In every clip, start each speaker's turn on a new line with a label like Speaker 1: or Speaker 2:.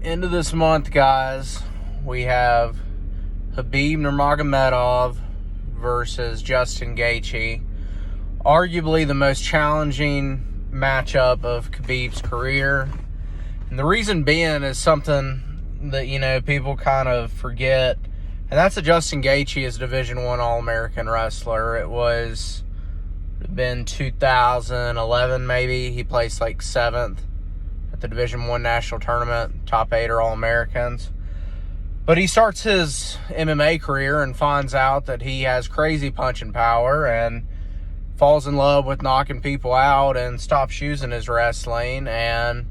Speaker 1: End of this month, guys, we have Khabib Nurmagomedov versus Justin Gaethje. Arguably the most challenging matchup of Khabib's career. And the reason being is something that, people kind of forget. And that's that Justin Gaethje is a Division I All-American wrestler. It was been 2011 maybe. He placed like 7th at the Division I National Tournament. Top 8 are All-Americans. But he starts his MMA career and finds out that he has crazy punching power and falls in love with knocking people out and stops using his wrestling. And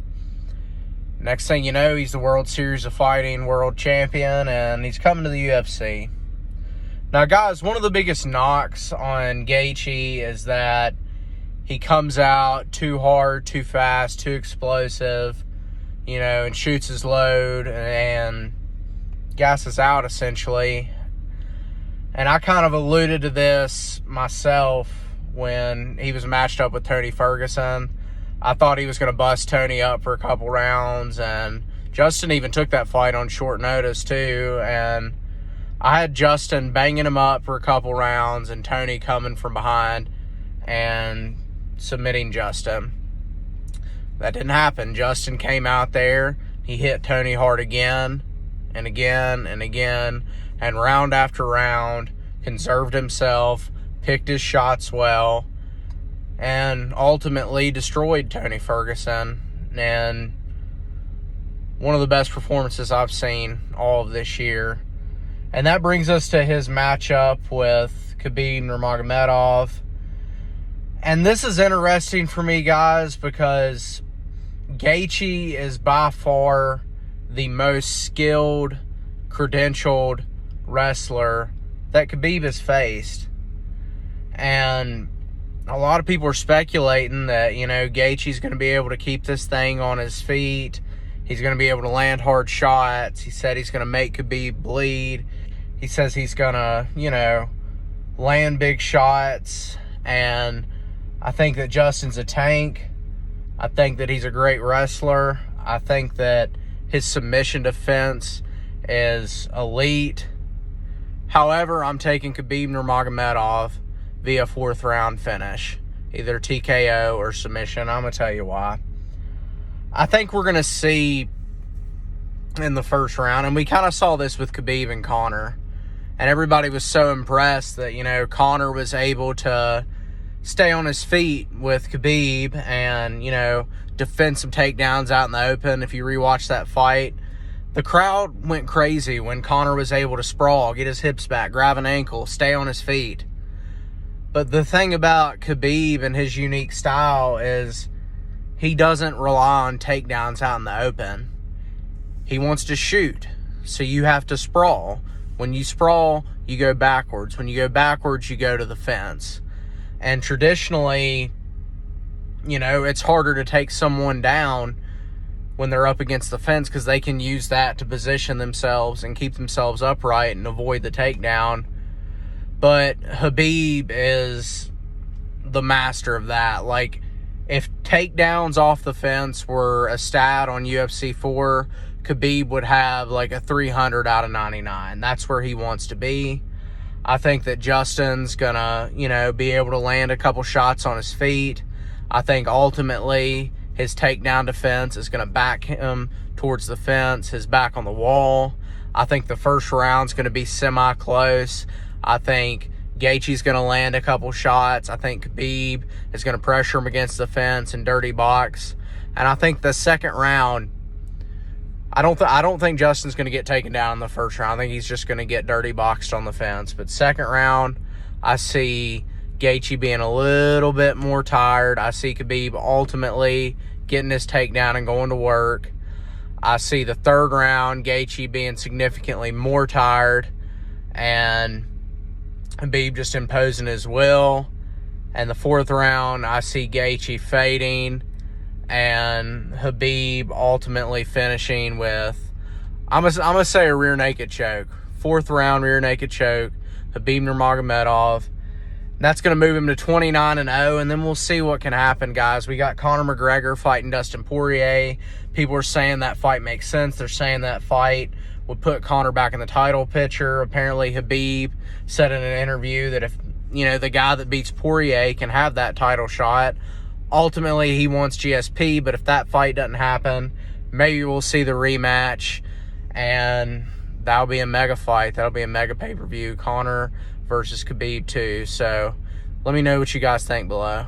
Speaker 1: next thing you know, he's the World Series of Fighting world champion, and he's coming to the UFC. Now, guys, one of the biggest knocks on Gaethje is that he comes out too hard, too fast, too explosive, and shoots his load and gasses out, essentially. And I kind of alluded to this myself when he was matched up with Tony Ferguson. I thought he was going to bust Tony up for a couple rounds, and Justin even took that fight on short notice, too, and I had Justin banging him up for a couple rounds and Tony coming from behind and submitting Justin. That didn't happen. Justin came out there. He hit Tony hard again and again and again, and round after round, conserved himself, picked his shots well, and ultimately destroyed Tony Ferguson. And one of the best performances I've seen all of this year. And that brings us to his matchup with Khabib Nurmagomedov. And this is interesting for me, guys, because Gaethje is by far the most skilled, credentialed wrestler that Khabib has faced. And a lot of people are speculating that, Gaethje's going to be able to keep this thing on his feet. He's going to be able to land hard shots. He said he's going to make Khabib bleed. He says he's going to, land big shots. And I think that Justin's a tank. I think that he's a great wrestler. I think that his submission defense is elite. However, I'm taking Khabib Nurmagomedov via 4th round finish. Either TKO or submission. I'm going to tell you why. I think we're going to see in the first round, and we kind of saw this with Khabib and Conor, and everybody was so impressed that, Conor was able to stay on his feet with Khabib and, defend some takedowns out in the open. If you rewatch that fight, the crowd went crazy when Conor was able to sprawl, get his hips back, grab an ankle, stay on his feet. But the thing about Khabib and his unique style is he doesn't rely on takedowns out in the open. He wants to shoot, so you have to sprawl. When you sprawl, you go backwards. When you go backwards, you go to the fence. And traditionally, it's harder to take someone down when they're up against the fence because they can use that to position themselves and keep themselves upright and avoid the takedown. But Khabib is the master of that. Like, if takedowns off the fence were a stat on UFC 4, Khabib would have like a 300 out of 99. That's where he wants to be. I think that Justin's going to, be able to land a couple shots on his feet. I think ultimately his takedown defense is going to back him towards the fence, his back on the wall. I think the first round's going to be semi-close. I think Gaethje's going to land a couple shots. I think Khabib is going to pressure him against the fence and dirty box. And I think the second round, I don't think Justin's going to get taken down in the first round. I think he's just going to get dirty boxed on the fence. But second round, I see Gaethje being a little bit more tired. I see Khabib ultimately getting his takedown and going to work. I see the third round, Gaethje being significantly more tired and Khabib just imposing his will. And the fourth round, I see Gaethje fading and Khabib ultimately finishing with, I'm gonna say a rear naked choke. Fourth round rear naked choke, Khabib Nurmagomedov. That's going to move him to 29-0, and then we'll see what can happen, guys. We got Conor McGregor fighting Dustin Poirier. People are saying that fight makes sense. They're saying that fight would put Conor back in the title picture. Apparently, Khabib said in an interview that if, you know, the guy that beats Poirier can have that title shot, ultimately he wants GSP, but if that fight doesn't happen, maybe we'll see the rematch, and that'll be a mega fight. That'll be a mega pay-per-view. Conor versus Khabib too. So let me know what you guys think below.